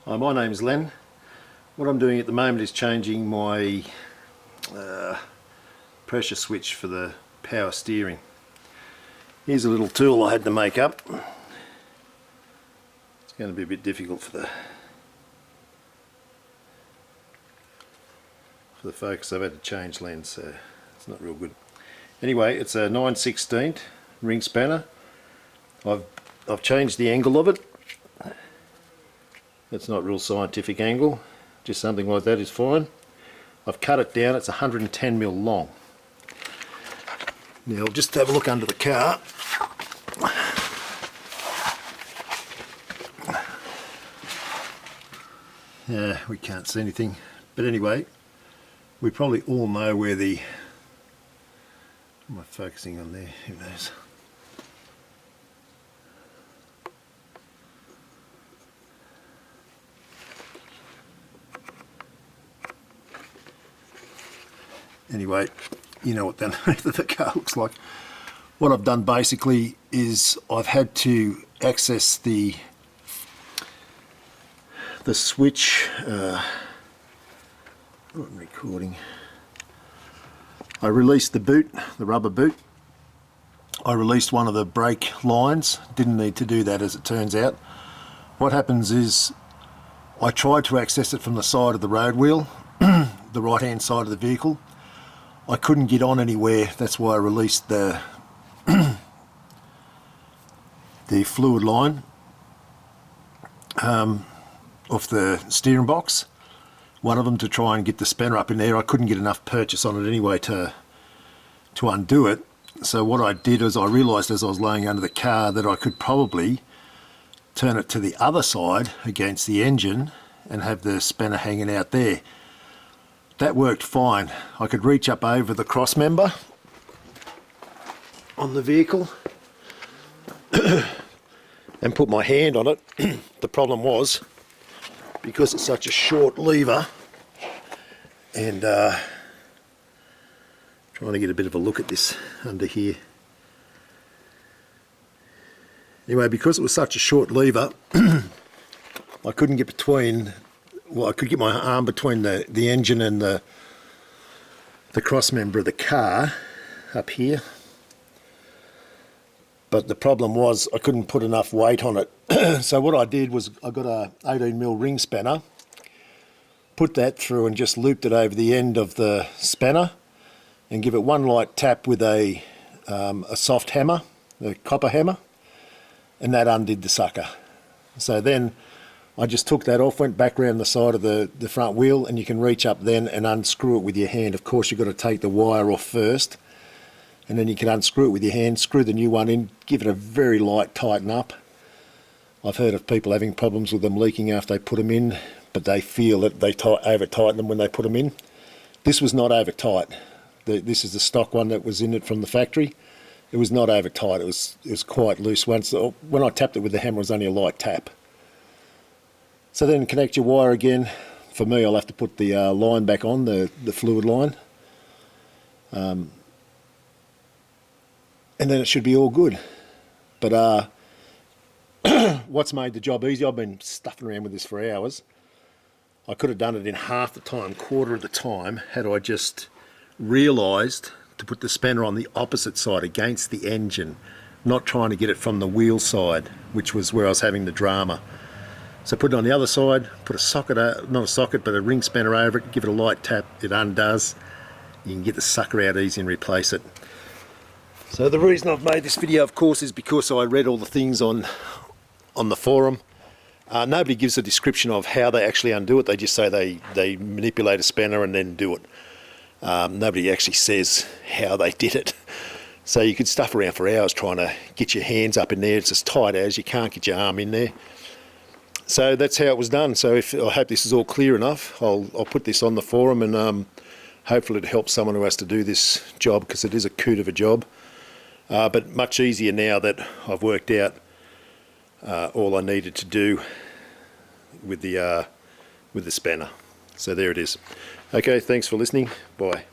Hi, my name's Len. What I'm doing at the moment is changing my pressure switch for the power steering. Here's a little tool I had to make up. It's going to be a bit difficult for the focus. I've had to change lens, so it's not real good. Anyway, it's a 9/16 ring spanner. I've changed the angle of it. That's not real scientific angle, just something like that is fine. I've cut it down, it's 110mm long. Now I'll just have a look under the car. We can't see anything, but anyway, we probably all know where the... What am I focusing on there? Who knows? Anyway, you know what the underneath of the car looks like. What I've done basically is I've had to access the switch. I'm recording. I released the boot, the rubber boot. I released one of the brake lines. Didn't need to do that, as it turns out. What happens is I tried to access it from the side of the road wheel, the right hand side of the vehicle. I couldn't get on anywhere. That's why I released the the fluid line off the steering box, one of them, to try and get the spanner up in there. I couldn't get enough purchase on it anyway to undo it. So what I did is I realised as I was laying under the car that I could probably turn it to the other side against the engine and have the spanner hanging out there. That worked fine. I could reach up over the cross member on the vehicle and put my hand on it. The problem was, because it's such a short lever, and trying to get a bit of a look at this under here. Anyway, because it was such a short lever, I couldn't get between... Well, I could get my arm between the engine and the cross member of the car up here, but the problem was I couldn't put enough weight on it. So what I did was I got a 18mm ring spanner, put that through and just looped it over the end of the spanner and give it one light tap with a soft hammer, a copper hammer, and that undid the sucker. So then I just took that off, went back around the side of the front wheel, and you can reach up then and unscrew it with your hand. Of course, you've got to take the wire off first, and then you can unscrew it with your hand, screw the new one in, give it a very light tighten up. I've heard of people having problems with them leaking after they put them in, but they feel that they over tighten them when they put them in. This was not over tight. This is the stock one that was in it from the factory. It was not over tight. It was quite loose. When I tapped it with the hammer, it was only a light tap. So then connect your wire again. For me, I'll have to put the line back on, the fluid line. And then it should be all good. But what's made the job easy, I've been stuffing around with this for hours. I could have done it in half the time, quarter of the time, had I just realised to put the spanner on the opposite side against the engine, not trying to get it from the wheel side, which was where I was having the drama. So put it on the other side, put a socket, not a socket, but a ring spanner over it, give it a light tap, it undoes. You can get the sucker out easy and replace it. So the reason I've made this video, of course, is because I read all the things on the forum. Nobody gives a description of how they actually undo it. They just say they manipulate a spanner and then do it. Nobody actually says how they did it. So you could stuff around for hours trying to get your hands up in there. It's as tight as you can't get your arm in there. So that's how it was done. So I hope this is all clear enough. I'll put this on the forum, and hopefully it helps someone who has to do this job, because it is a coot of a job. But much easier now that I've worked out all I needed to do with the spanner. So there it is. Okay, thanks for listening. Bye.